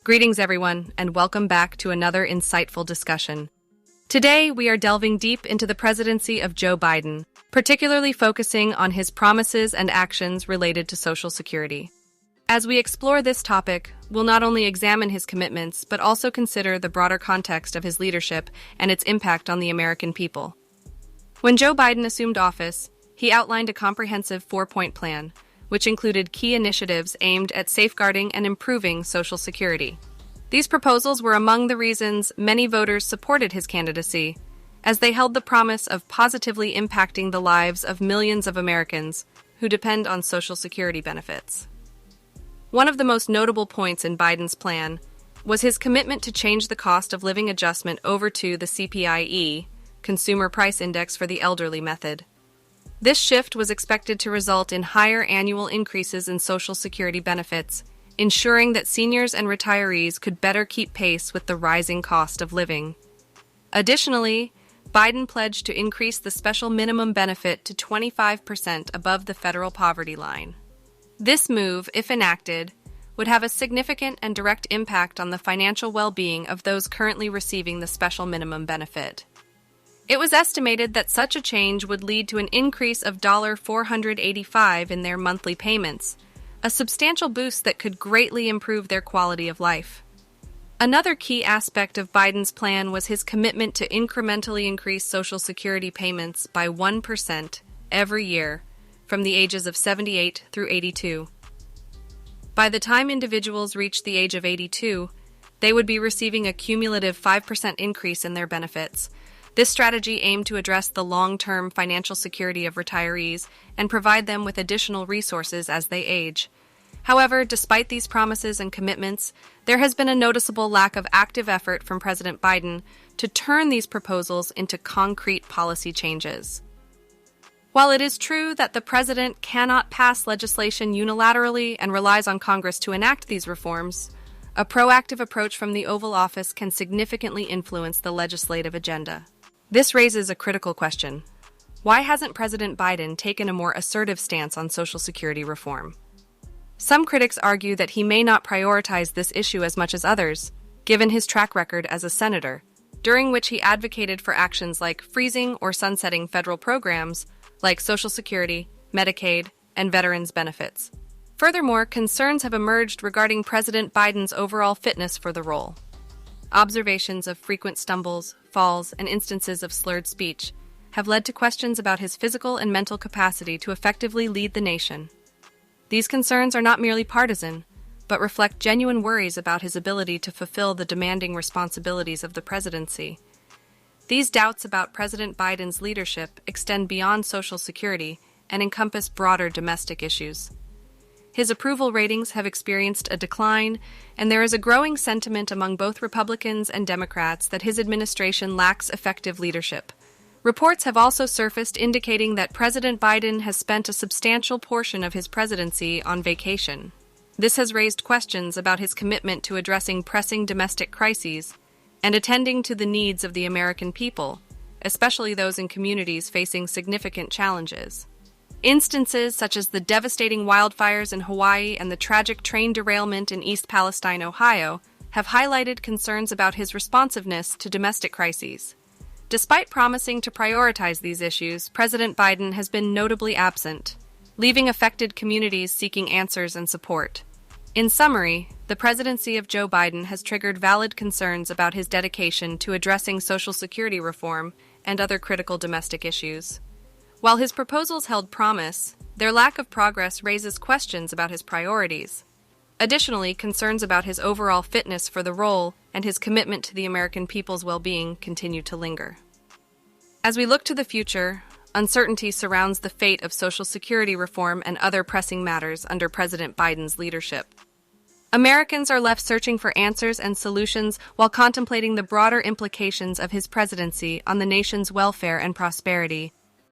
Greetings, everyone, and welcome back to another insightful discussion. Today, we are delving deep into the presidency of Joe Biden, particularly focusing on his promises and actions related to Social Security. As we explore this topic, we'll not only examine his commitments, but also consider the broader context of his leadership and its impact on the American people. When Joe Biden assumed office, he outlined a comprehensive four-point plan, which included key initiatives aimed at safeguarding and improving Social Security. These proposals were among the reasons many voters supported his candidacy, as they held the promise of positively impacting the lives of millions of Americans who depend on Social Security benefits. One of the most notable points in Biden's plan was his commitment to change the cost of living adjustment over to the CPI-E, Consumer Price Index for the Elderly method. This shift was expected to result in higher annual increases in Social Security benefits, ensuring that seniors and retirees could better keep pace with the rising cost of living. Additionally, Biden pledged to increase the special minimum benefit to 25% above the federal poverty line. This move, if enacted, would have a significant and direct impact on the financial well-being of those currently receiving the special minimum benefit. It was estimated that such a change would lead to an increase of $485 in their monthly payments, a substantial boost that could greatly improve their quality of life. Another key aspect of Biden's plan was his commitment to incrementally increase Social Security payments by 1% every year from the ages of 78 through 82. By the time individuals reached the age of 82, they would be receiving a cumulative 5% increase in their benefits. This strategy aimed to address the long-term financial security of retirees and provide them with additional resources as they age. However, despite these promises and commitments, there has been a noticeable lack of active effort from President Biden to turn these proposals into concrete policy changes. While it is true that the president cannot pass legislation unilaterally and relies on Congress to enact these reforms, a proactive approach from the Oval Office can significantly influence the legislative agenda. This raises a critical question. Why hasn't President Biden taken a more assertive stance on Social Security reform? Some critics argue that he may not prioritize this issue as much as others, given his track record as a senator, during which he advocated for actions like freezing or sunsetting federal programs like Social Security, Medicaid, and veterans' benefits. Furthermore, concerns have emerged regarding President Biden's overall fitness for the role. Observations of frequent stumbles, falls, and instances of slurred speech have led to questions about his physical and mental capacity to effectively lead the nation. These concerns are not merely partisan, but reflect genuine worries about his ability to fulfill the demanding responsibilities of the presidency. These doubts about President Biden's leadership extend beyond Social Security and encompass broader domestic issues. His approval ratings have experienced a decline, and there is a growing sentiment among both Republicans and Democrats that his administration lacks effective leadership. Reports have also surfaced indicating that President Biden has spent a substantial portion of his presidency on vacation. This has raised questions about his commitment to addressing pressing domestic crises and attending to the needs of the American people, especially those in communities facing significant challenges. Instances such as the devastating wildfires in Hawaii and the tragic train derailment in East Palestine, Ohio, have highlighted concerns about his responsiveness to domestic crises. Despite promising to prioritize these issues, President Biden has been notably absent, leaving affected communities seeking answers and support. In summary, the presidency of Joe Biden has triggered valid concerns about his dedication to addressing Social Security reform and other critical domestic issues. While his proposals held promise, their lack of progress raises questions about his priorities. Additionally, concerns about his overall fitness for the role and his commitment to the American people's well-being continue to linger. As we look to the future, uncertainty surrounds the fate of Social Security reform and other pressing matters under President Biden's leadership. Americans are left searching for answers and solutions while contemplating the broader implications of his presidency on the nation's welfare and prosperity.